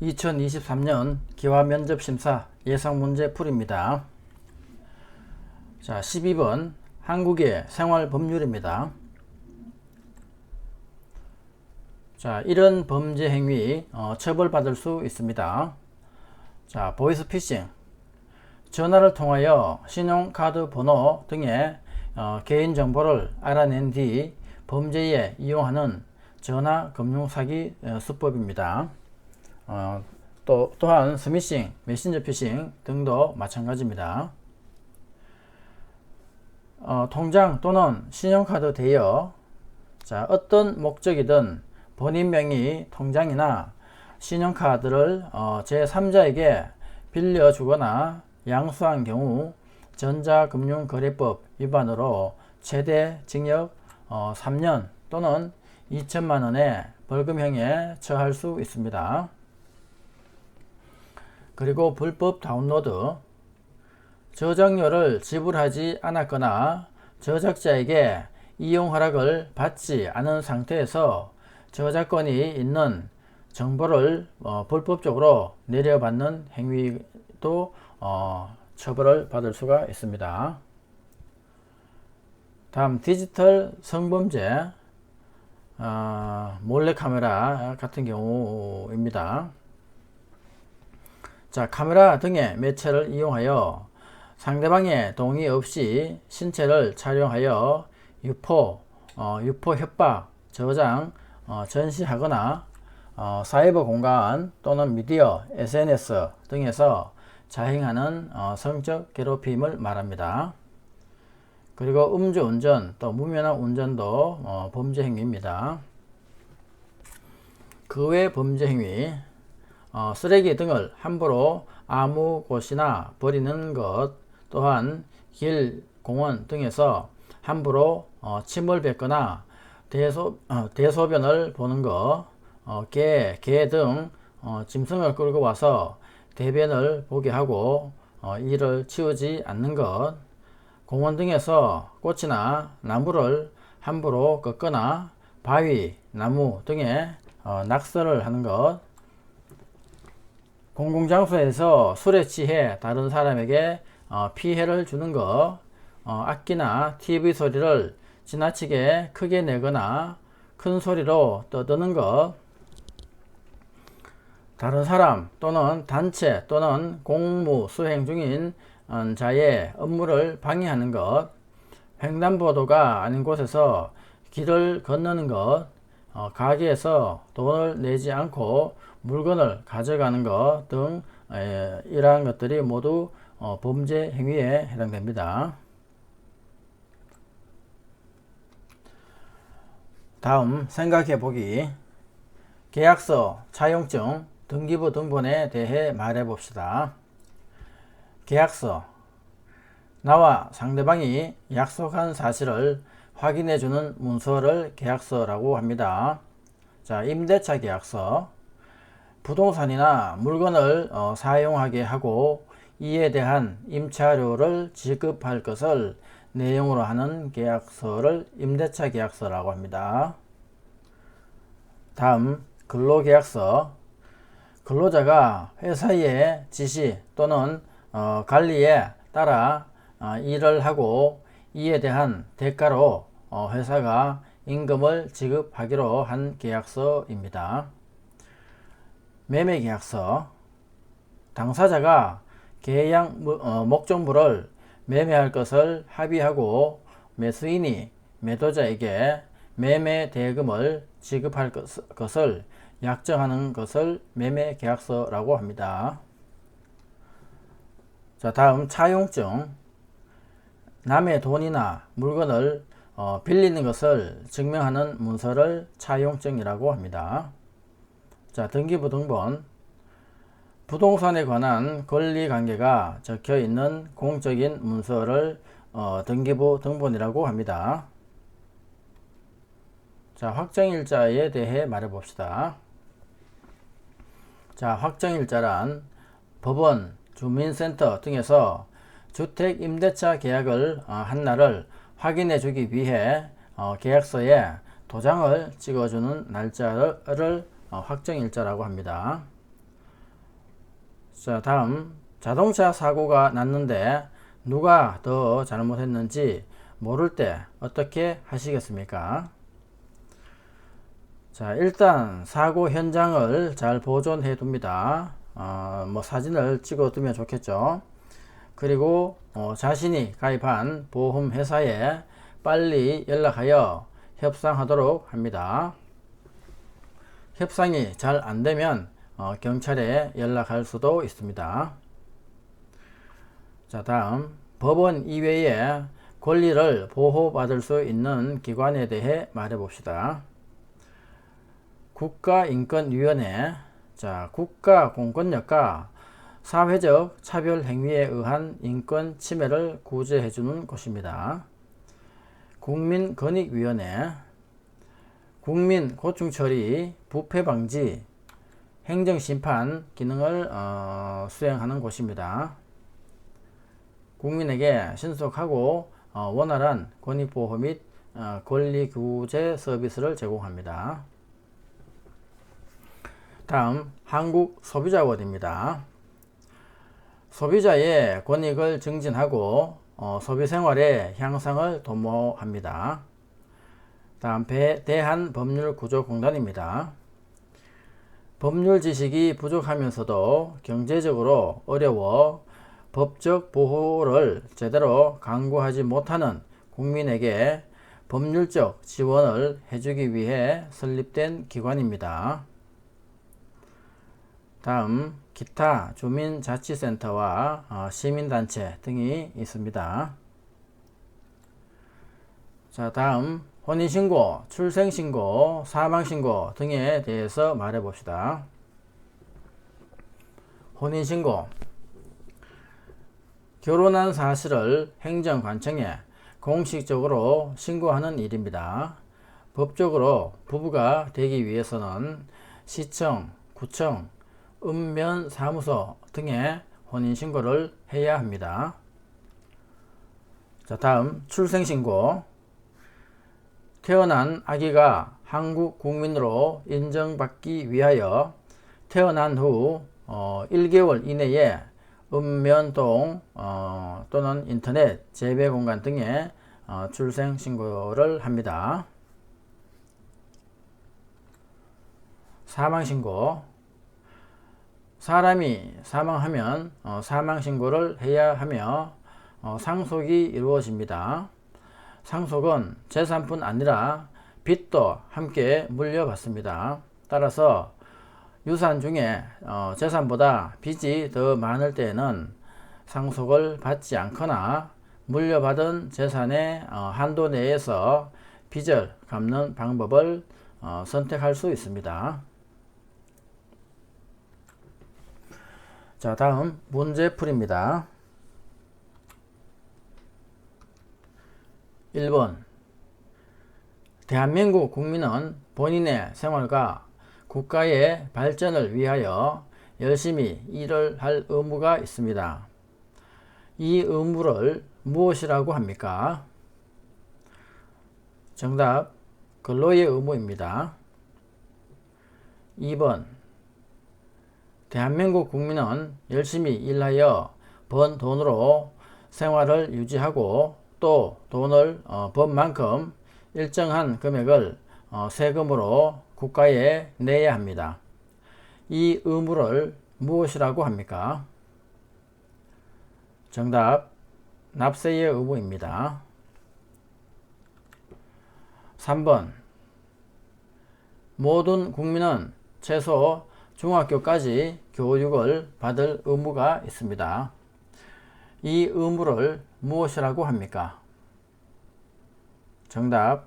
2023년 기화면접심사 예상문제 풀이입니다. 자, 12번 한국의 생활법률입니다. 자, 이런 범죄 행위 처벌받을 수 있습니다. 자, 보이스피싱, 전화를 통하여 신용카드 번호 등의 개인정보를 알아낸 뒤 범죄에 이용하는 전화금융사기 수법입니다. 또한 스미싱, 메신저 피싱 등도 마찬가지입니다. 통장 또는 신용카드 대여, 자, 어떤 목적이든 본인 명의 통장이나 신용카드를 제3자에게 빌려주거나 양수한 경우 전자금융거래법 위반으로 최대 징역 3년 또는 2천만원의 벌금형에 처할 수 있습니다. 그리고 불법 다운로드, 저작료를 지불하지 않았거나 저작자에게 이용 허락을 받지 않은 상태에서 저작권이 있는 정보를 불법적으로 내려받는 행위도 처벌을 받을 수가 있습니다. 다음 디지털 성범죄, 몰래카메라 같은 경우입니다. 자, 카메라 등의 매체를 이용하여 상대방의 동의 없이 신체를 촬영하여 유포 협박, 저장, 전시하거나 사이버 공간 또는 미디어, SNS 등에서 자행하는 성적 괴롭힘을 말합니다. 그리고 음주운전, 또 무면허 운전도 범죄 행위입니다. 그 외 범죄 행위, 쓰레기 등을 함부로 아무 곳이나 버리는 것, 또한 길, 공원 등에서 함부로 침을 뱉거나 대소변을 보는 것, 개 등 짐승을 끌고 와서 대변을 보게 하고 이를 치우지 않는 것, 공원 등에서 꽃이나 나무를 함부로 꺾거나 바위, 나무 등에 낙서를 하는 것, 공공장소에서 술에 취해 다른 사람에게 피해를 주는 것, 악기나 TV 소리를 지나치게 크게 내거나 큰 소리로 떠드는 것, 다른 사람 또는 단체 또는 공무 수행 중인 자의 업무를 방해하는 것, 횡단보도가 아닌 곳에서 길을 건너는 것, 가게에서 돈을 내지 않고 물건을 가져가는 것 등 이러한 것들이 모두 범죄 행위에 해당됩니다. 다음 생각해보기, 계약서, 차용증, 등기부 등본에 대해 말해봅시다. 계약서, 나와 상대방이 약속한 사실을 확인해주는 문서를 계약서라고 합니다. 자, 임대차 계약서, 부동산이나 물건을 사용하게 하고 이에 대한 임차료를 지급할 것을 내용으로 하는 계약서를 임대차 계약서라고 합니다. 다음 근로계약서, 근로자가 회사의 지시 또는 관리에 따라 일을 하고 이에 대한 대가로 회사가 임금을 지급하기로 한 계약서입니다. 매매계약서, 당사자가 계약 목적물을 매매할 것을 합의하고 매수인이 매도자에게 매매 대금을 지급할 것을 약정하는 것을 매매계약서라고 합니다. 자, 다음 차용증, 남의 돈이나 물건을 빌리는 것을 증명하는 문서를 차용증이라고 합니다. 자, 등기부 등본, 부동산에 관한 권리관계가 적혀 있는 공적인 문서를 등기부 등본이라고 합니다. 자, 확정일자에 대해 말해봅시다. 자, 확정일자란 법원, 주민센터 등에서 주택 임대차 계약을 한 날을 확인해 주기 위해 계약서에 도장을 찍어주는 날짜를 확정일자라고 합니다. 자, 다음 자동차 사고가 났는데 누가 더 잘못했는지 모를 때 어떻게 하시겠습니까? 자, 일단 사고 현장을 잘 보존해 둡니다. 뭐 사진을 찍어 두면 좋겠죠. 그리고 자신이 가입한 보험 회사에 빨리 연락하여 협상하도록 합니다. 협상이 잘 안되면 경찰에 연락할 수도 있습니다. 자, 다음 법원 이외에 권리를 보호받을 수 있는 기관에 대해 말해 봅시다. 국가인권위원회. 자, 국가공권력과 사회적 차별 행위에 의한 인권 침해를 구제해주는 곳입니다. 국민권익위원회. 국민 고충처리, 부패방지, 행정심판 기능을 수행하는 곳입니다. 국민에게 신속하고 원활한 권익보호 및 권리구제 서비스를 제공합니다. 다음 한국소비자원입니다. 소비자의 권익을 증진하고 소비생활의 향상을 도모합니다. 다음 대한법률구조공단입니다. 법률 지식이 부족하면서도 경제적으로 어려워 법적 보호를 제대로 강구하지 못하는 국민에게 법률적 지원을 해주기 위해 설립된 기관입니다. 다음 기타 주민자치센터와 시민단체 등이 있습니다. 자, 다음 혼인신고, 출생신고, 사망신고 등에 대해서 말해 봅시다. 혼인신고. 결혼한 사실을 행정관청에 공식적으로 신고하는 일입니다. 법적으로 부부가 되기 위해서는 시청, 구청, 읍면사무소 등에 혼인신고를 해야 합니다. 자, 다음 출생신고. 태어난 아기가 한국 국민으로 인정받기 위하여 태어난 후 1개월 이내에 읍면동 또는 인터넷 재배공간 등에 출생신고를 합니다. 사망신고. 사람이 사망하면 사망신고를 해야 하며 상속이 이루어집니다. 상속은 재산뿐 아니라 빚도 함께 물려받습니다. 따라서 유산 중에 재산보다 빚이 더 많을 때에는 상속을 받지 않거나 물려받은 재산의 한도 내에서 빚을 갚는 방법을 선택할 수 있습니다. 자, 다음 문제풀이입니다. 1번. 대한민국 국민은 본인의 생활과 국가의 발전을 위하여 열심히 일을 할 의무가 있습니다. 이 의무를 무엇이라고 합니까? 정답, 근로의 의무입니다. 2번. 대한민국 국민은 열심히 일하여 번 돈으로 생활을 유지하고 또 돈을 번 만큼 일정한 금액을 세금으로 국가에 내야 합니다. 이 의무를 무엇이라고 합니까? 정답, 납세의 의무입니다. 3번. 모든 국민은 최소 중학교까지 교육을 받을 의무가 있습니다. 이 의무를 무엇이라고 합니까? 정답,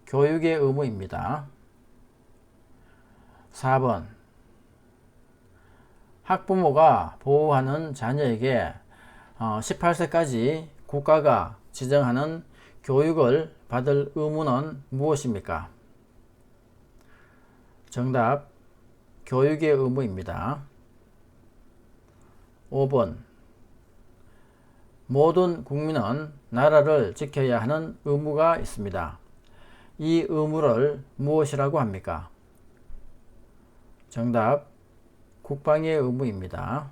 교육의 의무입니다. 4번. 학부모가 보호하는 자녀에게 18세까지 국가가 지정하는 교육을 받을 의무는 무엇입니까? 정답, 교육의 의무입니다. 5번. 모든 국민은 나라를 지켜야 하는 의무가 있습니다. 이 의무를 무엇이라고 합니까? 정답, 국방의 의무입니다.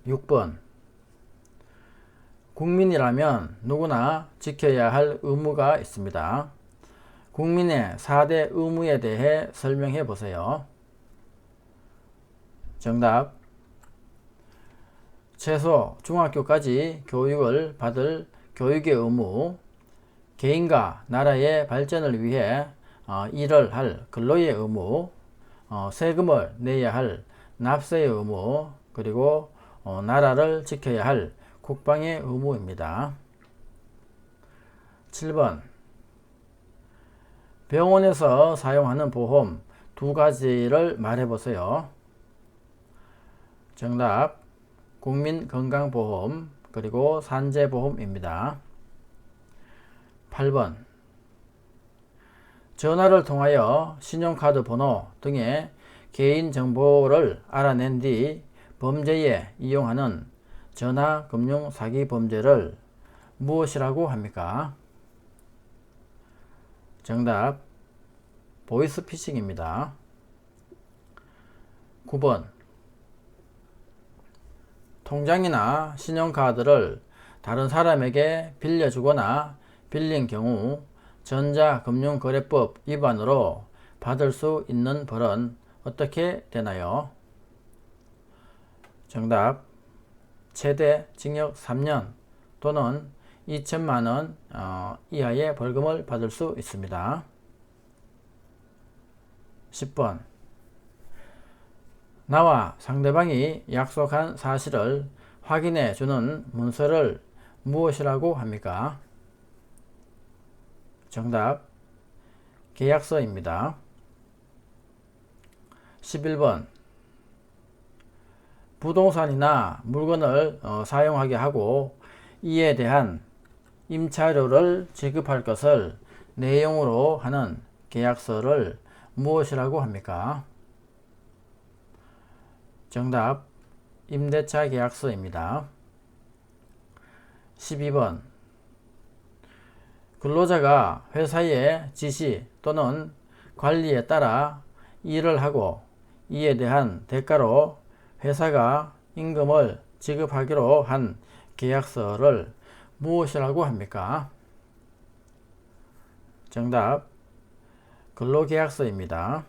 6번. 국민이라면 누구나 지켜야 할 의무가 있습니다. 국민의 4대 의무에 대해 설명해 보세요. 정답. 최소 중학교까지 교육을 받을 교육의 의무, 개인과 나라의 발전을 위해 일을 할 근로의 의무, 세금을 내야 할 납세의 의무, 그리고 나라를 지켜야 할 국방의 의무입니다. 7번. 병원에서 사용하는 보험 2가지를 말해보세요. 정답. 국민건강보험 그리고 산재보험입니다. 8번. 전화를 통하여 신용카드 번호 등의 개인정보를 알아낸 뒤 범죄에 이용하는 전화금융사기 범죄를 무엇이라고 합니까? 정답. 보이스피싱입니다. 9번. 통장이나 신용카드를 다른 사람에게 빌려주거나 빌린 경우 전자금융거래법 위반으로 받을 수 있는 벌은 어떻게 되나요? 정답. 최대 징역 3년 또는 2천만원 이하의 벌금을 받을 수 있습니다. 10번. 나와 상대방이 약속한 사실을 확인해 주는 문서를 무엇이라고 합니까? 정답. 계약서입니다. 11번. 부동산이나 물건을 사용하게 하고 이에 대한 임차료를 지급할 것을 내용으로 하는 계약서를 무엇이라고 합니까? 정답. 임대차 계약서입니다. 12번. 근로자가 회사의 지시 또는 관리에 따라 일을 하고 이에 대한 대가로 회사가 임금을 지급하기로 한 계약서를 무엇이라고 합니까? 정답. 근로계약서입니다.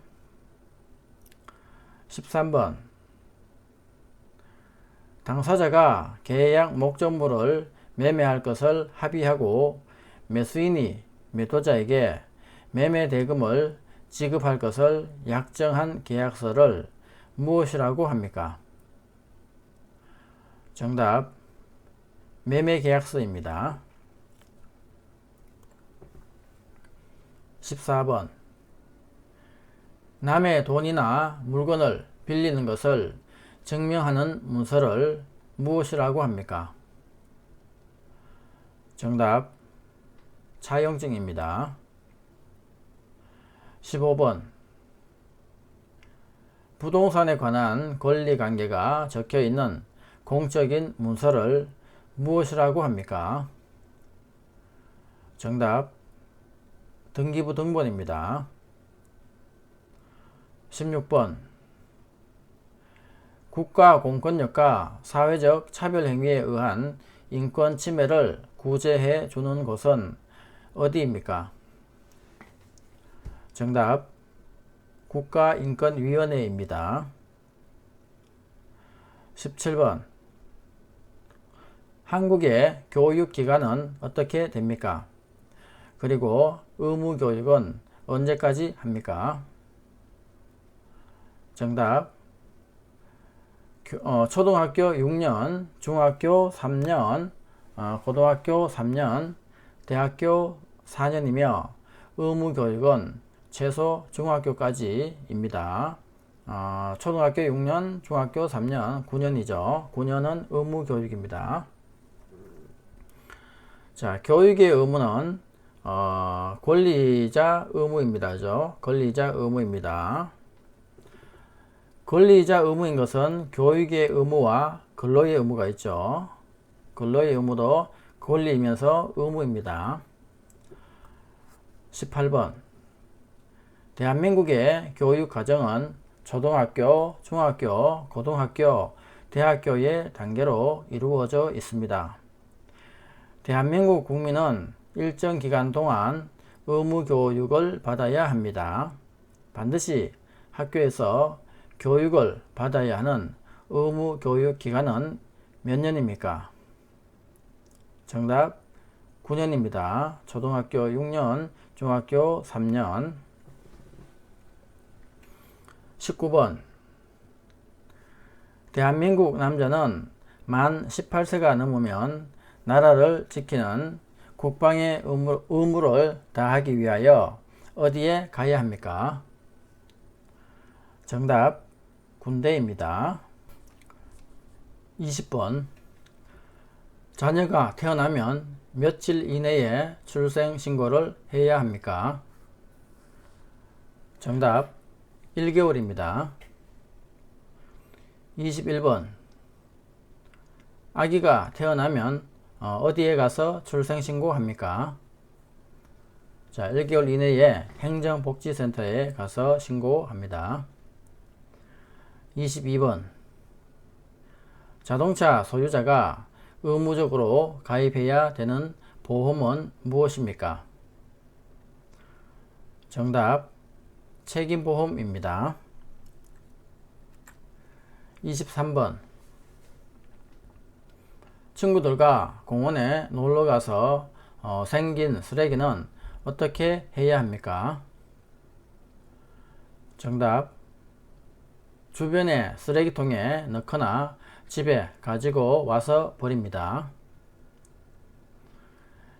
13번. 당사자가 계약 목적물을 매매할 것을 합의하고 매수인이 매도자에게 매매 대금을 지급할 것을 약정한 계약서를 무엇이라고 합니까? 정답. 매매계약서입니다. 14번. 남의 돈이나 물건을 빌리는 것을 증명하는 문서를 무엇이라고 합니까? 정답. 차용증입니다. 15번. 부동산에 관한 권리관계가 적혀있는 공적인 문서를 무엇이라고 합니까? 정답. 등기부 등본입니다. 16번. 국가 공권력과 사회적 차별행위에 의한 인권 침해를 구제해 주는 곳은 어디입니까? 정답. 국가인권위원회입니다. 17번. 한국의 교육기간은 어떻게 됩니까? 그리고 의무교육은 언제까지 합니까? 정답. 초등학교 6년, 중학교 3년, 고등학교 3년, 대학교 4년이며 의무교육은 최소 중학교까지입니다. 초등학교 6년, 중학교 3년, 9년이죠. 9년은 의무교육입니다. 자, 교육의 의무는 권리이자 의무입니다. 그죠? 권리이자 의무입니다. 권리이자 의무인 것은 교육의 의무와 근로의 의무가 있죠. 근로의 의무도 권리이면서 의무입니다. 18번. 대한민국의 교육과정은 초등학교, 중학교, 고등학교, 대학교의 단계로 이루어져 있습니다. 대한민국 국민은 일정 기간 동안 의무교육을 받아야 합니다. 반드시 학교에서 교육을 받아야 하는 의무교육 기간은 몇 년입니까? 정답 9년입니다. 초등학교 6년, 중학교 3년. 19번. 대한민국 남자는 만 18세가 넘으면 나라를 지키는 국방의 의무를 다하기 위하여 어디에 가야 합니까? 정답 군대입니다. 20번. 자녀가 태어나면 며칠 이내에 출생신고를 해야 합니까? 정답 1개월입니다. 21번. 아기가 태어나면 어디에 가서 출생신고 합니까? 자, 1개월 이내에 행정복지센터에 가서 신고합니다. 22번. 자동차 소유자가 의무적으로 가입해야 되는 보험은 무엇입니까? 정답 책임보험입니다. 23번. 친구들과 공원에 놀러가서 생긴 쓰레기는 어떻게 해야 합니까? 정답 주변의 쓰레기통에 넣거나 집에 가지고 와서 버립니다.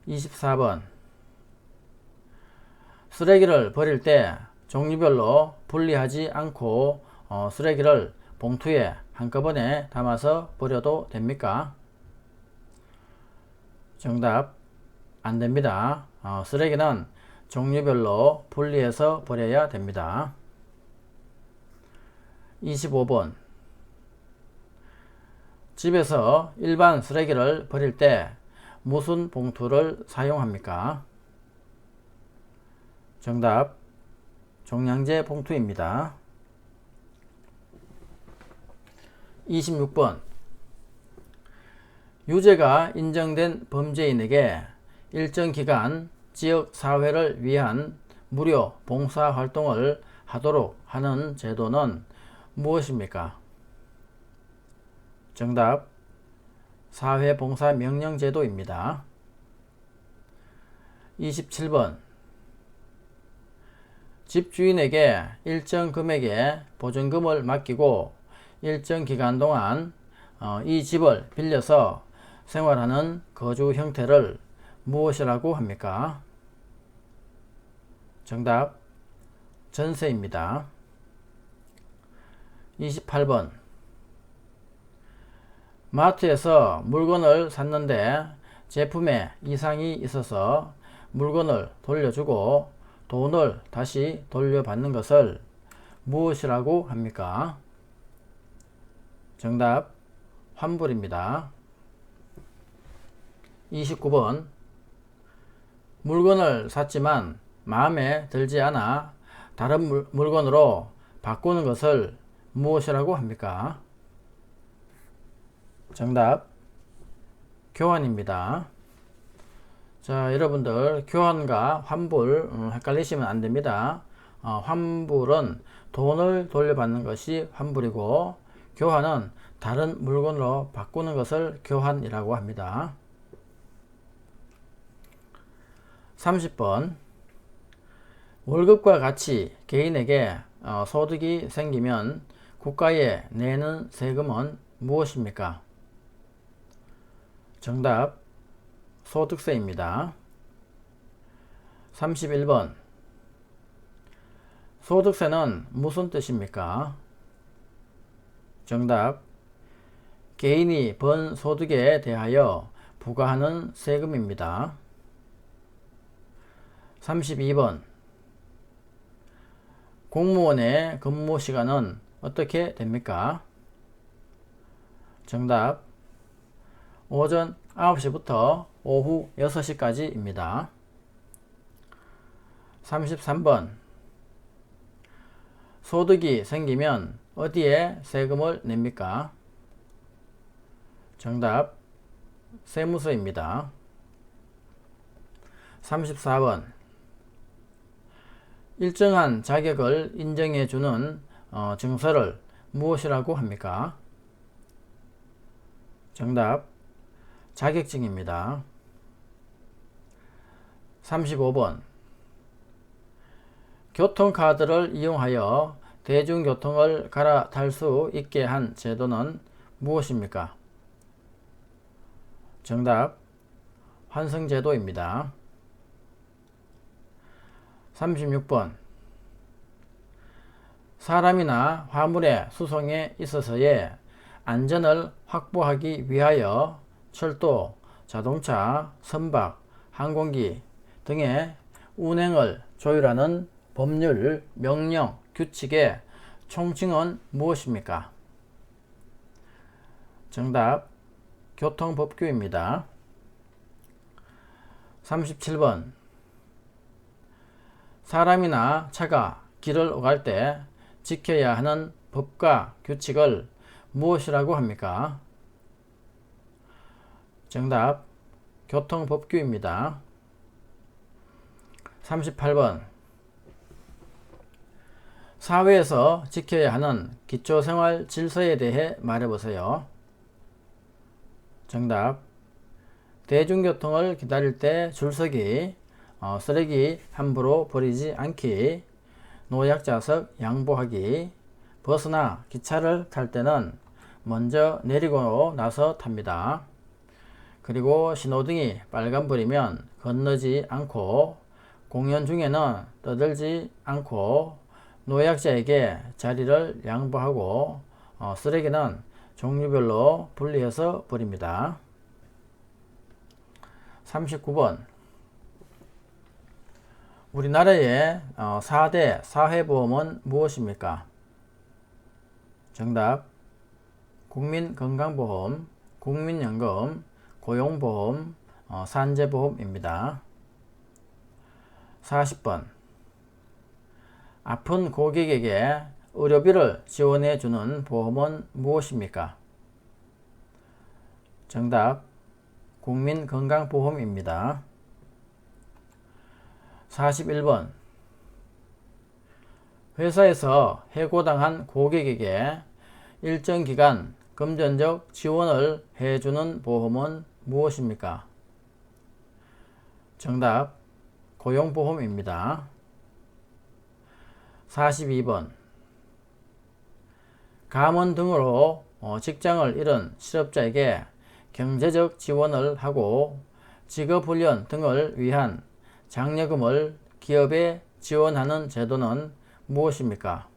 24번. 쓰레기를 버릴 때 종류별로 분리하지 않고 쓰레기를 봉투에 한꺼번에 담아서 버려도 됩니까? 정답 안됩니다. 쓰레기는 종류별로 분리해서 버려야 됩니다. 25번. 집에서 일반 쓰레기를 버릴 때 무슨 봉투를 사용합니까? 정답 종량제 봉투입니다. 26번. 유죄가 인정된 범죄인에게 일정 기간 지역사회를 위한 무료 봉사활동을 하도록 하는 제도는 무엇입니까? 정답 사회봉사명령제도입니다. 27번. 집주인에게 일정 금액의 보증금을 맡기고 일정 기간 동안 이 집을 빌려서 생활하는 거주 형태를 무엇이라고 합니까? 정답 전세입니다. 28번. 마트에서 물건을 샀는데 제품에 이상이 있어서 물건을 돌려주고 돈을 다시 돌려받는 것을 무엇이라고 합니까? 정답 환불입니다. 29번. 물건을 샀지만 마음에 들지 않아 다른 물건으로 바꾸는 것을 무엇이라고 합니까? 정답 교환입니다. 자, 여러분들 교환과 환불 헷갈리시면 안됩니다. 환불은 돈을 돌려받는 것이 환불이고 교환은 다른 물건으로 바꾸는 것을 교환이라고 합니다. 30번. 월급과 같이 개인에게 소득이 생기면 국가에 내는 세금은 무엇입니까? 정답 소득세입니다. 31번. 소득세는 무슨 뜻입니까? 정답 개인이 번 소득에 대하여 부과하는 세금입니다. 32번. 공무원의 근무 시간은 어떻게 됩니까? 정답 오전 9시부터 오후 6시까지입니다. 33번. 소득이 생기면 어디에 세금을 냅니까? 정답 세무서입니다. 34번 일정한 자격을 인정해 주는 증서를 무엇이라고 합니까? 정답 자격증입니다. 35번 교통카드를 이용하여 대중교통을 갈아탈 수 있게 한 제도는 무엇입니까? 정답 환승제도입니다. 36번 사람이나 화물의 수송에 있어서의 안전을 확보하기 위하여 철도, 자동차, 선박, 항공기 등의 운행을 조율하는 법률, 명령, 규칙의 총칭은 무엇입니까? 정답 교통법규입니다. 37번 사람이나 차가 길을 오갈 때 지켜야 하는 법과 규칙을 무엇이라고 합니까? 정답 교통법규입니다. 38번 사회에서 지켜야 하는 기초생활 질서에 대해 말해보세요. 정답 대중교통을 기다릴 때 줄서기, 쓰레기 함부로 버리지 않기, 노약자석 양보하기, 버스나 기차를 탈 때는 먼저 내리고 나서 탑니다. 그리고 신호등이 빨간불이면 건너지 않고, 공연 중에는 떠들지 않고, 노약자에게 자리를 양보하고, 쓰레기는 종류별로 분리해서 버립니다. 39번 우리나라의 4대 사회보험은 무엇입니까? 정답 국민건강보험, 국민연금, 고용보험, 산재보험입니다. 40번 아픈 고객에게 의료비를 지원해 주는 보험은 무엇입니까? 정답 국민건강보험입니다. 41번 회사에서 해고당한 고객에게 일정 기간 금전적 지원을 해주는 보험은 무엇입니까? 정답 고용보험입니다. 42번 감원 등으로 직장을 잃은 실업자에게 경제적 지원을 하고 직업훈련 등을 위한 장려금을 기업에 지원하는 제도는 무엇입니까?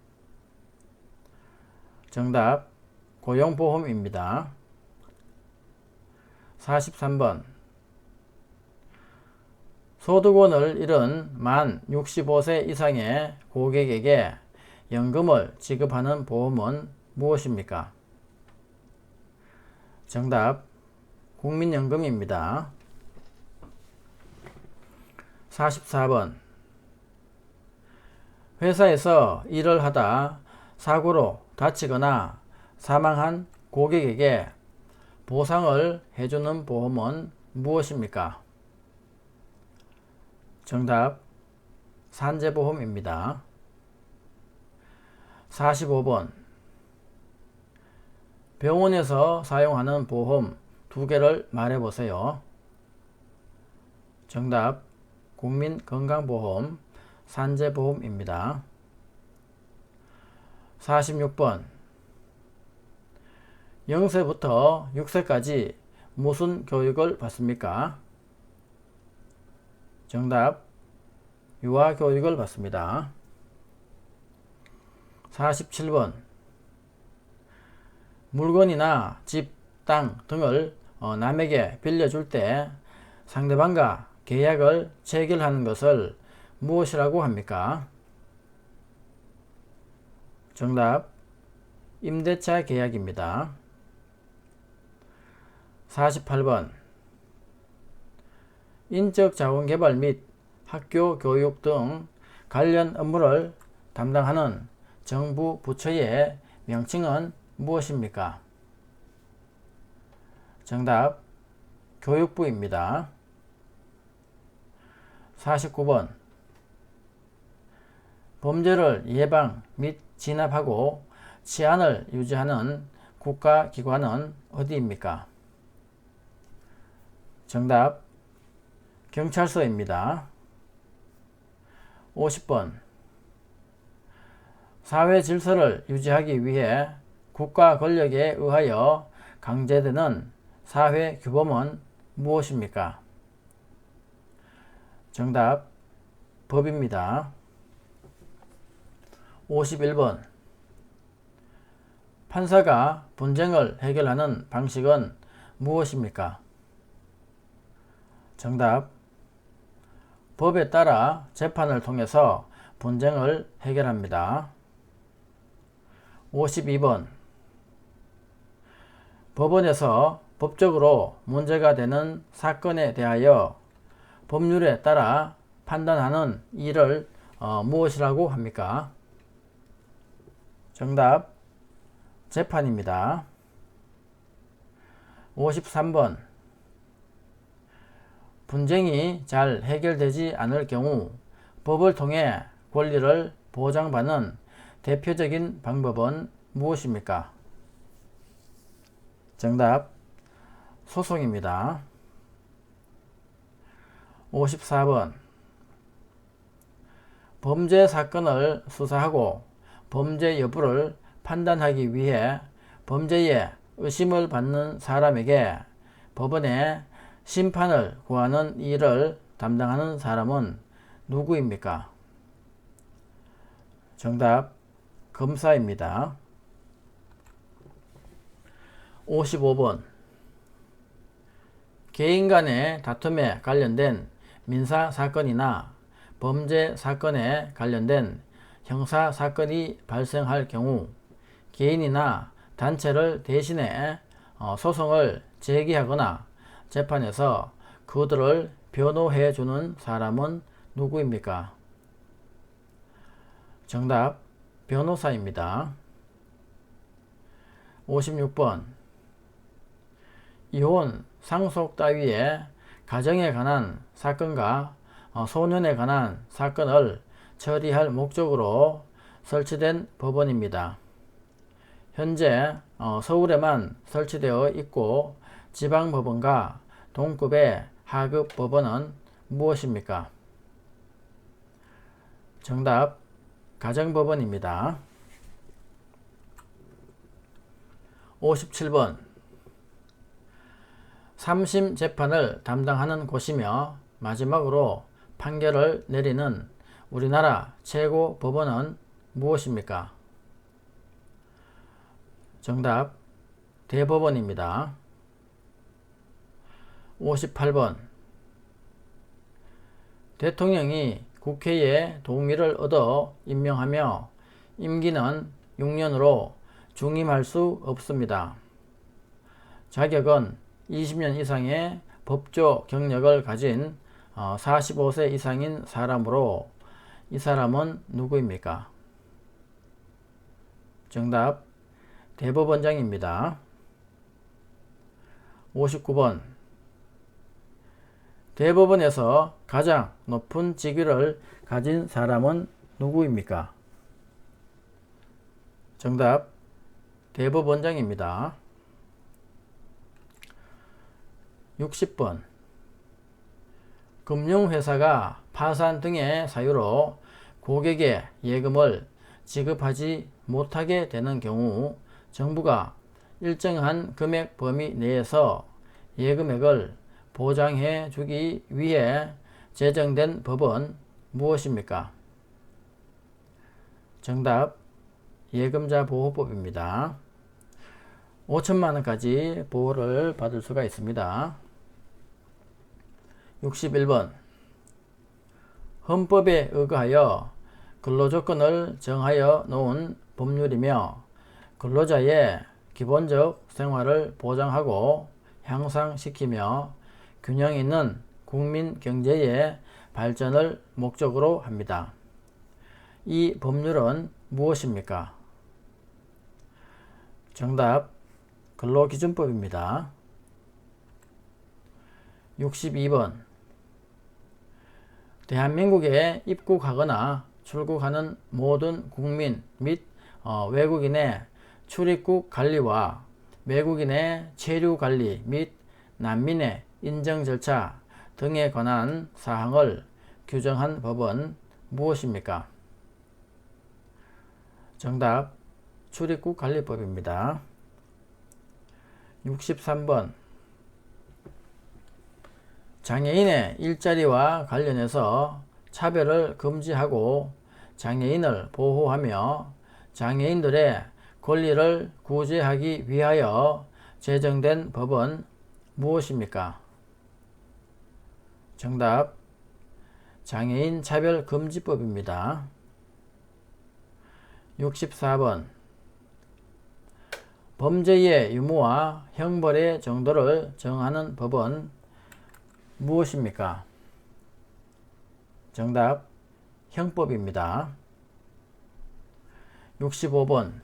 정답 고용보험입니다. 43번 소득원을 잃은 만 65세 이상의 고객에게 연금을 지급하는 보험은 무엇입니까? 정답 국민연금입니다. 44번 회사에서 일을 하다 사고로 다치거나 사망한 고객에게 보상을 해주는 보험은 무엇입니까? 정답 산재보험입니다. 45번 병원에서 사용하는 보험 2개를 말해보세요. 정답 국민건강보험, 산재보험입니다. 46번 0세부터 6세까지 무슨 교육을 받습니까? 정답 유아교육을 받습니다. 47번 물건이나 집, 땅 등을 남에게 빌려줄 때 상대방과 계약을 체결하는 것을 무엇이라고 합니까? 정답 임대차 계약입니다. 48번 인적자원개발 및 학교 교육 등 관련 업무를 담당하는 정부 부처의 명칭은 무엇입니까? 정답 교육부입니다. 49번 범죄를 예방 및 진압하고 치안을 유지하는 국가기관은 어디입니까? 정답 경찰서입니다. 50번 사회 질서를 유지하기 위해 국가 권력에 의하여 강제되는 사회 규범은 무엇입니까? 정답 법입니다. 51번 판사가 분쟁을 해결하는 방식은 무엇입니까? 정답 법에 따라 재판을 통해서 분쟁을 해결합니다. 52번 법원에서 법적으로 문제가 되는 사건에 대하여 법률에 따라 판단하는 일을 무엇이라고 합니까? 정답 재판입니다. 53번 분쟁이 잘 해결되지 않을 경우 법을 통해 권리를 보장받는 대표적인 방법은 무엇입니까? 정답 소송입니다. 54번 범죄 사건을 수사하고 범죄 여부를 판단하기 위해 범죄에 의심을 받는 사람에게 법원에 심판을 구하는 일을 담당하는 사람은 누구입니까? 정답 검사입니다. 55번 개인 간의 다툼에 관련된 민사 사건이나 범죄 사건에 관련된 형사 사건이 발생할 경우 개인이나 단체를 대신해 소송을 제기하거나 재판에서 그들을 변호해 주는 사람은 누구입니까? 정답 변호사입니다. 56번 이혼, 상속 따위의 가정에 관한 사건과 소년에 관한 사건을 처리할 목적으로 설치된 법원입니다. 현재 서울에만 설치되어 있고 지방법원과 동급의 하급 법원은 무엇입니까? 정답 가정법원입니다. 57번 3심 재판을 담당하는 곳이며 마지막으로 판결을 내리는 우리나라 최고 법원은 무엇입니까? 정답 대법원입니다. 58번 대통령이 국회의 동의를 얻어 임명하며 임기는 6년으로 중임할 수 없습니다. 자격은 20년 이상의 법조 경력을 가진 45세 이상인 사람으로 이 사람은 누구입니까? 정답 대법원장입니다. 59번 대법원에서 가장 높은 직위를 가진 사람은 누구입니까? 정답 대법원장입니다. 60번 금융회사가 파산 등의 사유로 고객의 예금을 지급하지 못하게 되는 경우 정부가 일정한 금액 범위 내에서 예금액을 보장해 주기 위해 제정된 법은 무엇입니까? 정답 예금자 보호법입니다. 5천만원까지 보호를 받을 수가 있습니다. 61번 헌법에 의거하여 근로조건을 정하여 놓은 법률이며 근로자의 기본적 생활을 보장하고 향상시키며 균형 있는 국민 경제의 발전을 목적으로 합니다. 이 법률은 무엇입니까? 정답 근로기준법입니다. 62번 대한민국에 입국하거나 출국하는 모든 국민 및 외국인의 출입국 관리와 외국인의 체류 관리 및 난민의 인정 절차 등에 관한 사항을 규정한 법은 무엇입니까? 정답 출입국관리법입니다. 63번 장애인의 일자리와 관련해서 차별을 금지하고 장애인을 보호하며 장애인들의 권리를 구제하기 위하여 제정된 법은 무엇입니까? 정답 장애인 차별금지법입니다. 64번 범죄의 유무와 형벌의 정도를 정하는 법은 무엇입니까? 정답 형법입니다. 65번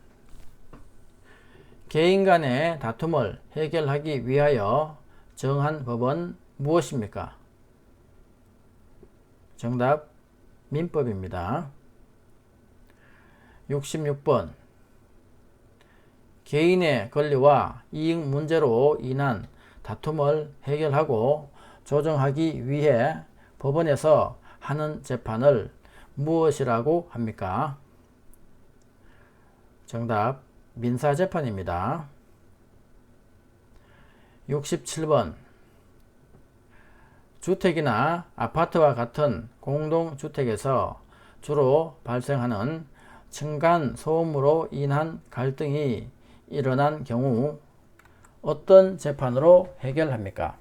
개인 간의 다툼을 해결하기 위하여 정한 법은 무엇입니까? 정답 민법입니다. 66번 개인의 권리와 이익 문제로 인한 다툼을 해결하고 조정하기 위해 법원에서 하는 재판을 무엇이라고 합니까? 정답 민사재판입니다. 67번 주택이나 아파트와 같은 공동주택에서 주로 발생하는 층간소음으로 인한 갈등이 일어난 경우 어떤 재판으로 해결합니까?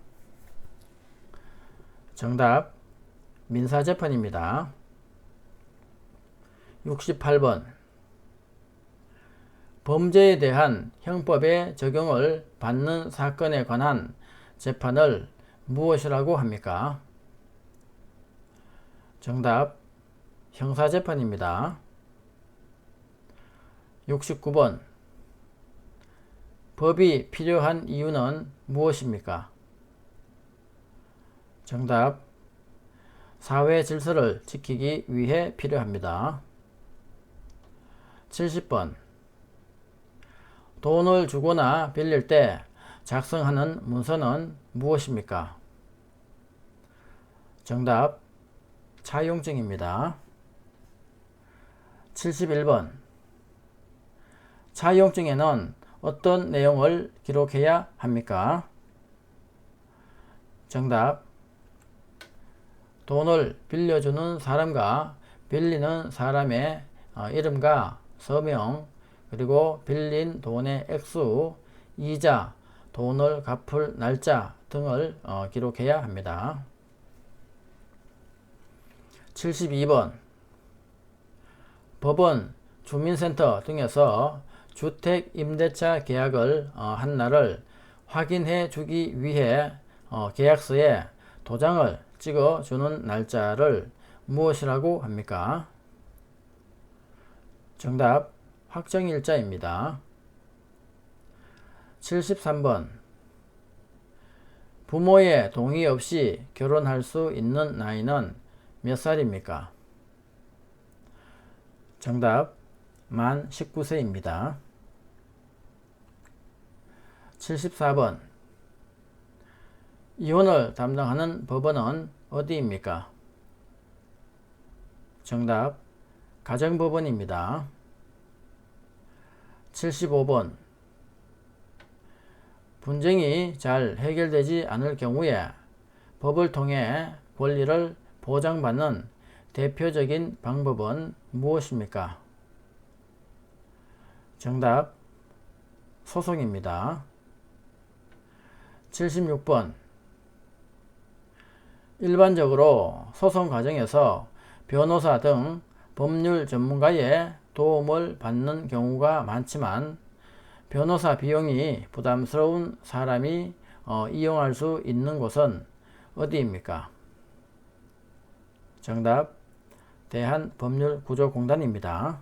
정답 민사재판입니다. 68번 범죄에 대한 형법의 적용을 받는 사건에 관한 재판을 무엇이라고 합니까? 정답 형사재판입니다. 69번 법이 필요한 이유는 무엇입니까? 정답 사회 질서를 지키기 위해 필요합니다. 70번 돈을 주거나 빌릴 때 작성하는 문서는 무엇입니까? 정답 차용증입니다. 71번 차용증에는 어떤 내용을 기록해야 합니까? 정답 돈을 빌려주는 사람과 빌리는 사람의 이름과 서명 그리고 빌린 돈의 액수, 이자, 돈을 갚을 날짜 등을 기록해야 합니다. 72번 법원, 주민센터 등에서 주택임대차 계약을 한 날을 확인해 주기 위해 계약서에 도장을 찍어 주는 날짜를 무엇이라고 합니까? 정답 확정일자입니다. 73번 부모의 동의 없이 결혼할 수 있는 나이는 몇 살입니까? 정답 만 19세입니다. 74번 이혼을 담당하는 법원은 어디입니까? 정답 가정법원입니다. 75번 분쟁이 잘 해결되지 않을 경우에 법을 통해 권리를 보장받는 대표적인 방법은 무엇입니까? 정답 소송입니다. 76번 일반적으로 소송 과정에서 변호사 등 법률 전문가의 도움을 받는 경우가 많지만 변호사 비용이 부담스러운 사람이 이용할 수 있는 곳은 어디입니까? 정답 대한법률구조공단입니다.